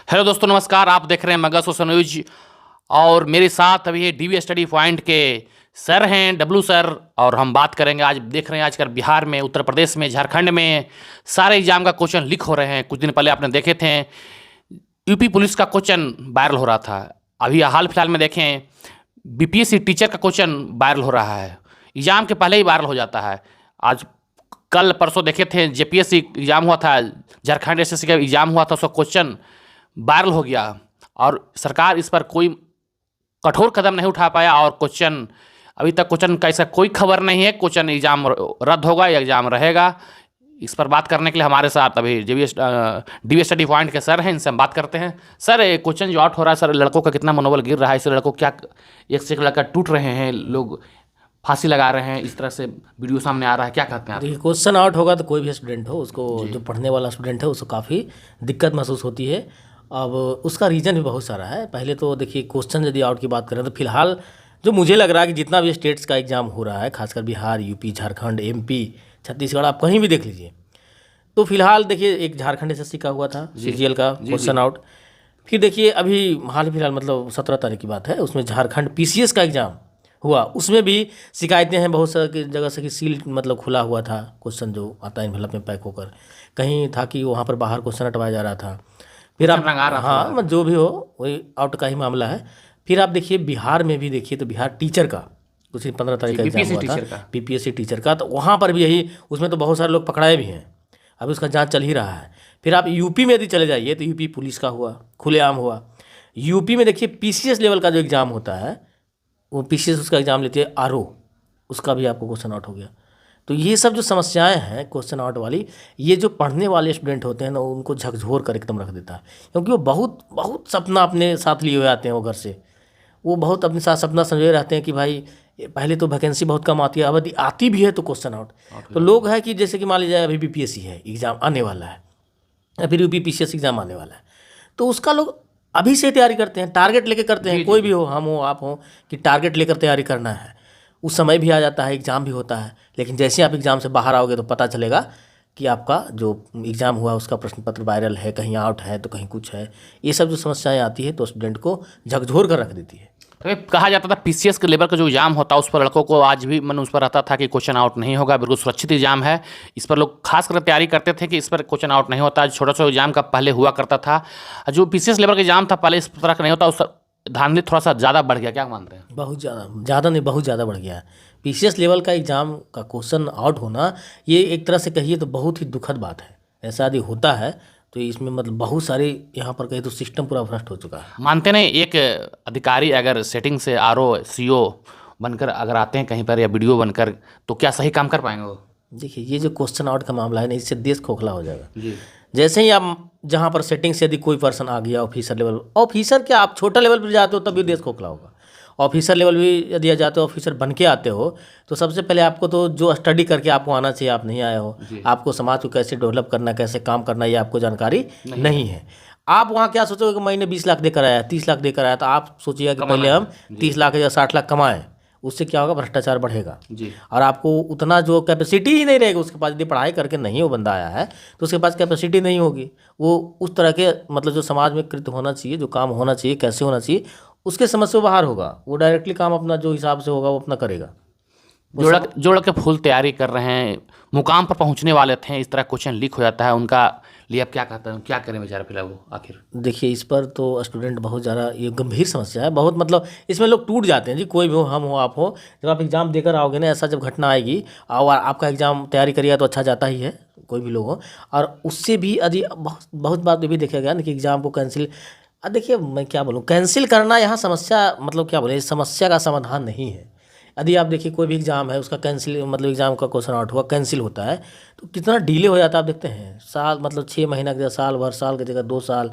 Hello दोस्तों, नमस्कार। आप देख रहे हैं मगध सोशल न्यूज और मेरे साथ अभी डीवी स्टडी पॉइंट के सर हैं, डब्लू सर। और हम बात करेंगे, आज देख रहे हैं आजकल बिहार में, उत्तर प्रदेश में, झारखंड में सारे एग्जाम का क्वेश्चन लीक हो रहे हैं। कुछ दिन पहले आपने देखे थे यूपी पुलिस का क्वेश्चन वायरल हो रहा था। अभी हाल फिलहाल में देखें बीपीएससी टीचर का क्वेश्चन वायरल हो रहा है। एग्जाम के पहले ही वायरल हो जाता है। आज कल परसों देखे थे जेपीएससी एग्जाम हुआ था, झारखंड एसएससी का एग्जाम हुआ था, उसका क्वेश्चन वायरल हो गया और सरकार इस पर कोई कठोर कदम नहीं उठा पाया। और क्वेश्चन अभी तक क्वेश्चन का ऐसा कोई खबर नहीं है, क्वेश्चन एग्जाम रद्द होगा या एग्जाम रहेगा। इस पर बात करने के लिए हमारे साथ अभी डीवी स्टडी पॉइंट के सर हैं, इनसे हम बात करते हैं। सर, क्वेश्चन जो आउट हो रहा है, सर लड़कों का कितना मनोबल गिर रहा है? इससे लड़कों क्या एक से एक लड़का टूट रहे हैं, लोग फांसी लगा रहे हैं, इस तरह से वीडियो सामने आ रहा है, क्या कहते हैं आप? देखिए, क्वेश्चन आउट होगा तो कोई भी स्टूडेंट हो, उसको जो पढ़ने वाला स्टूडेंट है उसको काफ़ी दिक्कत महसूस होती है। अब उसका रीज़न भी बहुत सारा है। पहले तो देखिए, क्वेश्चन यदि आउट की बात करें तो फिलहाल जो मुझे लग रहा है कि जितना भी स्टेट्स का एग्ज़ाम हो रहा है, खासकर बिहार, यूपी, झारखंड, एमपी, छत्तीसगढ़, आप कहीं भी देख लीजिए, तो फिलहाल देखिए एक झारखंड एसएससी का हुआ था, सीजीएल का क्वेश्चन आउट। फिर देखिए अभी हाल फिलहाल मतलब 17 तारीख की बात है, उसमें झारखंड पीसीएस का एग्ज़ाम हुआ। उसमें भी शिकायतें हैं बहुत सारी जगह से कि सील मतलब खुला हुआ था, क्वेश्चन जो आता है एनवेलप में पैक होकर, कहीं था कि वहाँ पर बाहर क्वेश्चन हटवाया जा रहा था। फिर आप हाँ मतलब जो भी हो वही आउट का ही मामला है। फिर आप देखिए बिहार में भी देखिए तो बिहार टीचर का कुछ 15 तारीख का एग्जाम हुआ था, बीपीएससी टीचर का, तो वहाँ पर भी यही, उसमें तो बहुत सारे लोग पकड़ाए भी हैं, अभी उसका जांच चल ही रहा है। फिर आप यूपी में यदि चले जाइए तो यूपी पुलिस का हुआ, खुलेआम हुआ। यूपी में देखिए पीसीएस लेवल का जो एग्ज़ाम होता है, वो पीसीएस उसका एग्ज़ाम लेती है आरओ, उसका भी आपको क्वेश्चन आउट हो गया। तो ये सब जो समस्याएं हैं क्वेश्चन आउट वाली, ये जो पढ़ने वाले स्टूडेंट होते हैं ना, उनको झकझोर कर एकदम रख देता है, क्योंकि वो बहुत बहुत सपना अपने साथ लिए हुए आते हैं। वो घर से वो बहुत अपने साथ सपना समझे रहते हैं कि भाई पहले तो वैकेंसी बहुत कम आती है, अब यदि आती भी है तो क्वेश्चन आउट। तो लोग है कि जैसे कि मान लीजिए अभी बीपीएससी है एग्ज़ाम आने वाला है, या फिर यूपी पीसीएस एग्ज़ाम आने वाला है, तो उसका लोग अभी से तैयारी करते हैं, टारगेट लेके करते हैं। कोई भी हो, हम हो, आप हो, कि टारगेट लेकर तैयारी करना है। उस समय भी आ जाता है, एग्ज़ाम भी होता है, लेकिन जैसे आप एग्ज़ाम से बाहर आओगे तो पता चलेगा कि आपका जो एग्ज़ाम हुआ उसका प्रश्न पत्र वायरल है, कहीं आउट है तो कहीं कुछ है। ये सब जो समस्याएं आती है तो स्टूडेंट को झकझोर कर रख देती है। तो कहा जाता था पीसीएस के लेवल का जो एग्जाम होता है उस पर लड़कों को आज भी मन उस पर रहता था कि क्वेश्चन आउट नहीं होगा, बिल्कुल सुरक्षित एग्जाम है, इस पर लोग खास कर तैयारी करते थे कि इस पर क्वेश्चन आउट नहीं होता। छोटा छोटा एग्जाम का पहले हुआ करता था, जो पीसीएस लेवल का एग्जाम था पहले इस तरह का नहीं होता, उस धांधली थोड़ा सा ज़्यादा बढ़ गया, क्या मानते हैं? बहुत ज़्यादा नहीं, बहुत ज़्यादा बढ़ गया है। पीसीएस लेवल का एग्ज़ाम का क्वेश्चन आउट होना, ये एक तरह से कहिए तो बहुत ही दुखद बात है। ऐसा यदि होता है तो इसमें मतलब बहुत सारे यहाँ पर कहे तो सिस्टम पूरा भ्रष्ट हो चुका है। मानते नहीं, एक अधिकारी अगर सेटिंग से आरओ सीओ बनकर अगर आते हैं कहीं पर या वीडियो बनकर, तो क्या सही काम कर पाएंगे वो? देखिए, ये जो क्वेश्चन आउट का मामला है ना, इससे देश खोखला हो जाएगा जी। जैसे ही आप जहाँ पर सेटिंग से यदि कोई पर्सन आ गया ऑफिसर लेवल, ऑफिसर क्या आप छोटा लेवल पर जाते हो तब भी देश खोखला होगा। ऑफिसर लेवल भी यदि जाते हो, ऑफिसर बन के आते हो, तो सबसे पहले आपको तो जो स्टडी करके आपको आना चाहिए, आप नहीं आए हो। आपको समाज को कैसे डेवलप करना, कैसे काम करना, ये आपको जानकारी नहीं है। आप वहाँ क्या सोचोगे कि महीने 20 लाख देकर आया, 30 लाख देकर आया, तो आप सोचिएगा कि पहले हम 30 लाख या 60 लाख कमाएं। उससे क्या होगा, भ्रष्टाचार बढ़ेगा जी। और आपको उतना जो कैपेसिटी ही नहीं रहेगी उसके पास, यदि पढ़ाई करके नहीं वो बंदा आया है तो उसके पास कैपेसिटी नहीं होगी। वो उस तरह के मतलब जो समाज में कृत होना चाहिए, जो काम होना चाहिए, कैसे होना चाहिए, उसके समझ से बाहर होगा। वो डायरेक्टली काम अपना जो हिसाब से होगा वो अपना करेगा। जोड़ के फुल तैयारी कर रहे हैं, मुकाम पर पहुंचने वाले थे, इस तरह क्वेश्चन लीक हो जाता है, उनका लिए आप क्या कहते हैं, क्या करें बेचारा फिलहाल वो आखिर? देखिए, इस पर तो स्टूडेंट बहुत ज़्यादा, ये गंभीर समस्या है बहुत, मतलब इसमें लोग टूट जाते हैं जी। कोई भी हो, हम हो, आप हो, जब आप एग्ज़ाम देकर आओगे ना, ऐसा जब घटना आएगी और आपका एग्ज़ाम तैयारी करिएगा तो अच्छा जाता ही है, कोई भी लोग हो। और उससे भी यदि बहुत बात ये भी देखा गया ना कि एग्ज़ाम को कैंसिल, देखिए मैं क्या बोलूँ, कैंसिल करना यहाँ समस्या, मतलब क्या बोले, समस्या का समाधान नहीं है। यदि आप देखिए कोई भी एग्ज़ाम है उसका कैंसिल, मतलब एग्ज़ाम का क्वेश्चन आउट हुआ, कैंसिल होता है तो कितना डिले हो जाता है। आप देखते हैं साल, मतलब 6 महीना की जगह साल भर, साल की जगह 2 साल।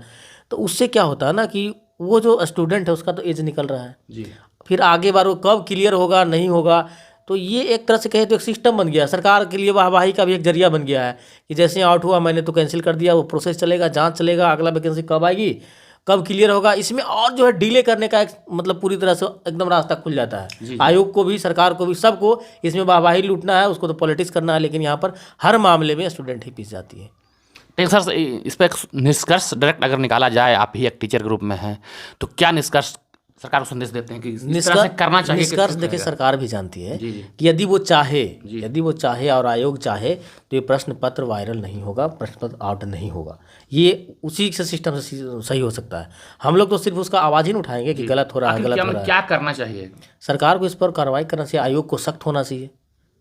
तो उससे क्या होता है ना कि वो जो स्टूडेंट है उसका तो एज निकल रहा है जी। फिर आगे बार वो कब क्लियर होगा नहीं होगा, तो ये एक तरह से कहे तो एक सिस्टम बन गया, सरकार के लिए वाहवाही का भी एक जरिया बन गया है कि जैसे आउट हुआ मैंने तो कैंसिल कर दिया। वो प्रोसेस चलेगा, जाँच चलेगा, अगला वैकेंसी कब आएगी, कब क्लियर होगा, इसमें और जो है डिले करने का एक मतलब पूरी तरह से एकदम रास्ता खुल जाता है। आयोग को भी, सरकार को भी, सबको इसमें वाहवाही लूटना है, उसको तो पॉलिटिक्स करना है, लेकिन यहाँ पर हर मामले में स्टूडेंट ही पीस जाती है। लेकिन सर इस पर एक निष्कर्ष डायरेक्ट अगर निकाला जाए, आप ही एक टीचर ग्रुप में हैं, तो क्या निष्कर्ष सरकार को संदेश देते हैं कि इस तरह से करना चाहिए? निष्कर्ष देखिए, सरकार भी जानती है जी जी कि यदि वो चाहे और आयोग चाहे तो ये प्रश्न पत्र वायरल नहीं होगा, प्रश्न पत्र आउट नहीं होगा। ये उसी से सिस्टम से सही हो सकता है। हम लोग तो सिर्फ उसका आवाज़ ही नहीं उठाएंगे कि गलत हो रहा है, गलत हो रहा है। क्या करना चाहिए? सरकार को इस पर कार्रवाई करना चाहिए, आयोग को सख्त होना चाहिए,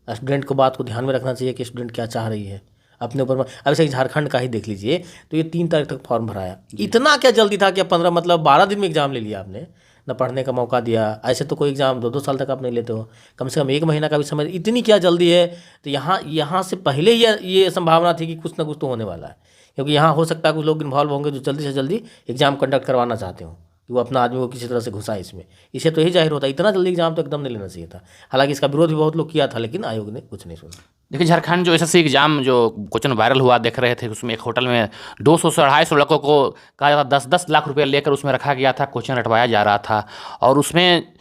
स्टूडेंट को बात को ध्यान में रखना चाहिए कि स्टूडेंट क्या चाह रही है अपने ऊपर। अब से झारखंड का ही देख लीजिए, तो ये 3 तारीख तक फॉर्म भराया। इतना क्या जल्दी था कि 15 मतलब 12 दिन में एग्जाम ले लिया आपने, न पढ़ने का मौका दिया। ऐसे तो कोई एग्जाम 2-2 साल तक आप नहीं लेते हो, कम से कम 1 महीना का भी समय। इतनी क्या जल्दी है? तो यहाँ से पहले ही ये संभावना थी कि कुछ ना कुछ तो होने वाला है, क्योंकि यहाँ हो सकता है कुछ लोग इन्वॉल्व होंगे जो जल्दी से जल्दी एग्जाम कंडक्ट करवाना चाहते हो कि वो अपना आदमी को किसी तरह से घुसाए इसमें। इसे तो यही जाहिर होता है, इतना जल्दी एग्जाम तो एकदम नहीं लेना चाहिए था। हालांकि इसका विरोध भी बहुत लोग किया था, लेकिन आयोग ने कुछ नहीं सुना। देखिए, झारखंड जो एसएससी एग्जाम जो क्वेश्चन वायरल हुआ देख रहे थे, उसमें एक होटल में 200 से 250 लड़कों को कहा जाता 10-10 लाख रुपए लेकर उसमें रखा गया था, क्वेश्चन रटवाया जा रहा था। और उसमें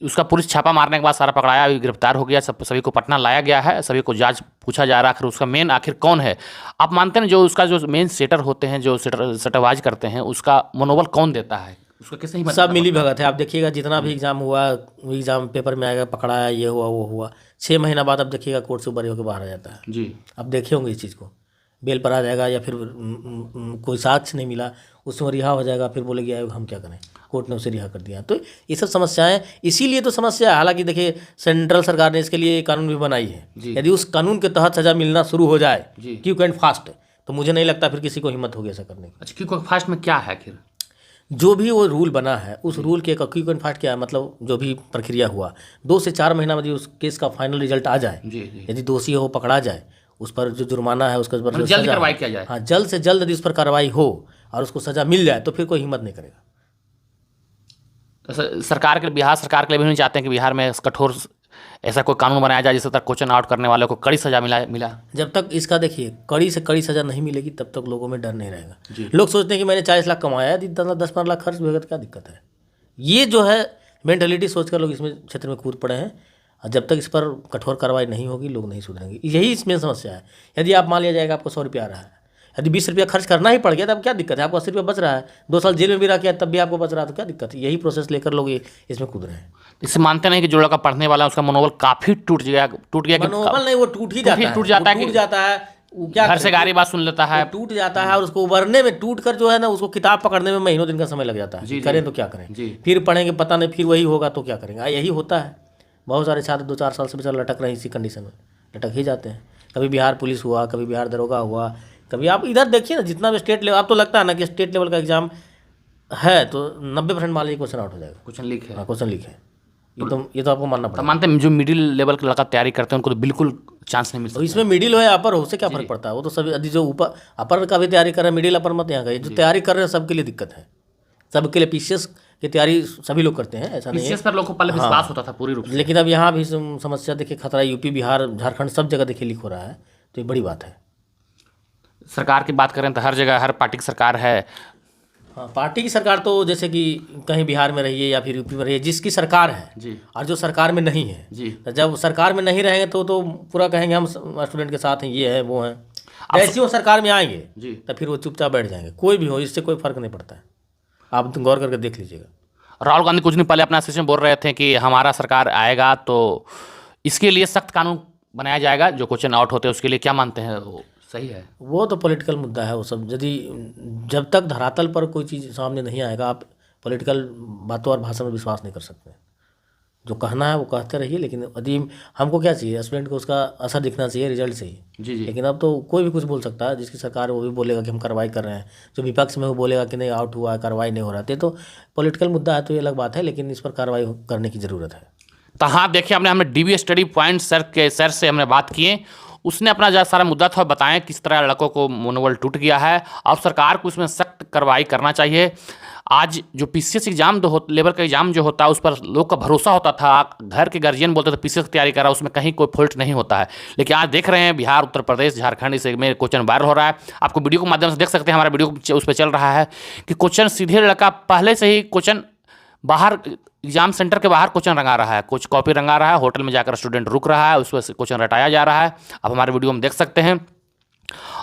उसका पुलिस छापा मारने के बाद सारा पकड़ाया, गिरफ्तार हो गया, सभी को पटना लाया गया है, सभी को जांच पूछा जा रहा है आखिर उसका मेन आखिर कौन है। आप मानते हैं जो उसका जो मेन सेटर होते हैं, जो सट्टेबाज करते हैं, उसका मनोबल कौन देता है? उसका किससे हिम्मत? सब मिली भगत है। आप देखिएगा जितना भी एग्जाम हुआ, एग्जाम पेपर में आएगा, पकड़ाया, ये हुआ वो हुआ, 6 महीना बाद अब देखिएगा कोर्ट से बरी होकर बाहर आ जाता है जी। अब देखे होंगे इस चीज़ को, बेल पर आ जाएगा, या फिर कोई साक्ष्य नहीं मिला उसमें रिहा हो जाएगा, फिर बोलेगी आयोग हम क्या करें, कोर्ट ने उसे रिहा कर दिया। तो ये सब समस्याएं, इसीलिए तो समस्या है। हालांकि देखिए, सेंट्रल सरकार ने इसके लिए कानून भी बनाई है। यदि उस कानून के तहत सजा मिलना शुरू हो जाए क्विक एंड फास्ट, तो मुझे नहीं लगता फिर किसी को हिम्मत होगी ऐसा करने की। अच्छा, क्विक एंड फास्ट में क्या है आखिर? जो भी वो रूल बना है, उस रूल के क्विक एंड फास्ट क्या है, मतलब जो भी प्रक्रिया हुआ 2 से 4 महीना में यदि उस केस का फाइनल रिजल्ट आ जाए, यदि दोषी हो पकड़ा जाए, उस पर जो जुर्माना है उसका जल्द कार्रवाई किया जाए। हाँ, जल्द से जल्द यदि उस पर कार्रवाई हो और उसको सजा मिल जाए, तो फिर कोई हिम्मत नहीं करेगा। तो सरकार के, बिहार सरकार के लिए भी नहीं चाहते हैं कि बिहार में कठोर ऐसा कोई कानून बनाया जाए जिससे तक क्वेश्चन आउट करने वालों को कड़ी सजा मिला। जब तक इसका देखिए कड़ी से कड़ी सजा नहीं मिलेगी, तब तक लोगों में डर नहीं रहेगा। लोग सोचते हैं कि मैंने 40 लाख कमाया है, 10-15 लाख खर्च भी होगा तो क्या दिक्कत है। ये जो है मेंटलिटी सोचकर लोग इसमें क्षेत्र में कूद पड़े हैं, और जब तक इस पर कठोर कार्रवाई नहीं होगी, लोग नहीं सुधरेंगे। यही इसमें समस्या है। यदि आप मान लिया जाएगा आपको 100 रुपया आ रहा है, यदि 20 रुपया खर्च करना ही पड़ गया, तब क्या दिक्कत है? आपको 80 रुपया बच रहा है, 2 साल जेल में भी रह गया तब भी आपको बच रहा है, तो क्या दिक्कत है? यही प्रोसेस लेकर लोग इसमें कूद रहे हैं। इससे मानते नहीं कि जो लड़का पढ़ने वाला है उसका मनोबल काफी टूट गया। मनोबल नहीं, वो टूट जाता है। क्या घर से गारी बात सुन लेता है, टूट जाता है, और उसको उबरने में, टूट कर जो है ना, उसको किताब पकड़ने में महीनों दिन का समय लग जाता है। करें तो क्या करें, फिर पढ़ेंगे पता नहीं, फिर वही होगा तो क्या करेंगे। यही होता है। बहुत सारे छात्र 2-4 साल से बेचारे लटक रहे हैं, इसी कंडीशन में लटक ही जाते हैं। कभी बिहार पुलिस हुआ, कभी बिहार दरोगा हुआ, कभी आप इधर देखिए ना, जितना भी स्टेट लेवल, आप तो लगता है ना कि स्टेट लेवल का एग्जाम है तो 90% मान लीजिए क्वेश्चन आउट हो जाएगा। क्वेश्चन लीक है। हाँ, क्वेश्चन लीक है। ये तो आपको मानना पड़ेगा। मानते हैं जो मिडिल लेवल का लड़का तैयारी करते हैं उनको तो बिल्कुल चांस नहीं मिलता। इसमें मिडिल हो या अपर हो, उससे क्या फर्क पड़ता है? वो तो सभी, यदि जो ऊपर अपर का भी तैयारी कर रहे हैं, मिडिल अपर मत यहाँ का, जो तैयारी कर रहे हैं सबके लिए दिक्कत है। सबके लिए पीसीएस की तैयारी सभी लोग करते हैं, ऐसा नहीं है। पीसीएस पर लोगों को पहले विश्वास होता था पूरी रूप से, लेकिन अब यहाँ भी समस्या देखिए, खतरा यूपी, बिहार, झारखंड सब जगह देखिए लीक हो रहा है, तो ये बड़ी बात है। सरकार की बात करें तो हर जगह हर पार्टी की सरकार है। हाँ, पार्टी की सरकार तो जैसे कि कहीं बिहार में रही है या फिर यूपी में रही है, जिसकी सरकार है जी, और जो सरकार में नहीं है जी, तो जब सरकार में नहीं रहेंगे तो पूरा कहेंगे हम स्टूडेंट के साथ हैं, ये है वो है। जैसे वो सरकार में आएंगे जी, तो फिर वो चुपचाप बैठ जाएंगे। कोई भी हो, इससे कोई फर्क नहीं पड़ता है। आप गौर करके देख लीजिएगा। राहुल गांधी कुछ दिन पहले अपना सेशन बोल रहे थे कि हमारा सरकार आएगा तो इसके लिए सख्त कानून बनाया जाएगा, जो क्वेश्चन आउट होते हैं उसके लिए। क्या मानते हैं, वो सही है? वो तो पॉलिटिकल मुद्दा है वो सब। यदि जब तक धरातल पर कोई चीज़ सामने नहीं आएगा, आप पॉलिटिकल बातों और भाषण में विश्वास नहीं कर सकते। जो कहना है वो कहते रहिए, लेकिन यदि हमको क्या चाहिए, स्टूडेंट को उसका असर दिखना चाहिए, रिजल्ट से ही जी। लेकिन अब तो कोई भी कुछ बोल सकता है। जिसकी सरकार वो भी बोलेगा कि हम कार्रवाई कर रहे हैं, जो विपक्ष में वो बोलेगा कि नहीं आउट हुआ है, कार्रवाई नहीं हो रहा है। तो पॉलिटिकल मुद्दा है तो ये अलग बात है, लेकिन इस पर कार्रवाई करने की ज़रूरत है। तो हाँ, देखिए हमने डीबी स्टडी पॉइंट सर से हमने बात किए, उसने अपना जो सारा मुद्दा था बताएं किस तरह लड़कों को मनोबल टूट गया है और सरकार को इसमें सख्त कार्रवाई करना चाहिए। आज जो पीसीएस एग्जाम लेवल का एग्जाम जो होता है उस पर लोग का भरोसा होता था, घर के गार्जियन बोलते थे पीसीएस की तैयारी कर रहा है, उसमें कहीं कोई फॉल्ट नहीं होता है। लेकिन आज देख रहे हैं बिहार, उत्तर प्रदेश, झारखंड इस में क्वेश्चन वायरल हो रहा है। आपको वीडियो के माध्यम से देख सकते हैं, हमारा वीडियो उस पर चल रहा है कि क्वेश्चन सीधे लड़का पहले से ही क्वेश्चन बाहर एग्जाम सेंटर के बाहर क्वेश्चन रंगा रहा है, कुछ कॉपी रंगा रहा है, होटल में जाकर स्टूडेंट रुक रहा है, उस पर क्वेश्चन रटाया जा रहा है। अब हमारे वीडियो में देख सकते हैं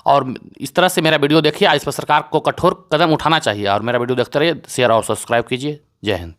और इस तरह से मेरा वीडियो देखिए, इस पर सरकार को कठोर कदम उठाना चाहिए। और मेरा वीडियो देखते रहिए, शेयर और सब्सक्राइब कीजिए। जय हिंद।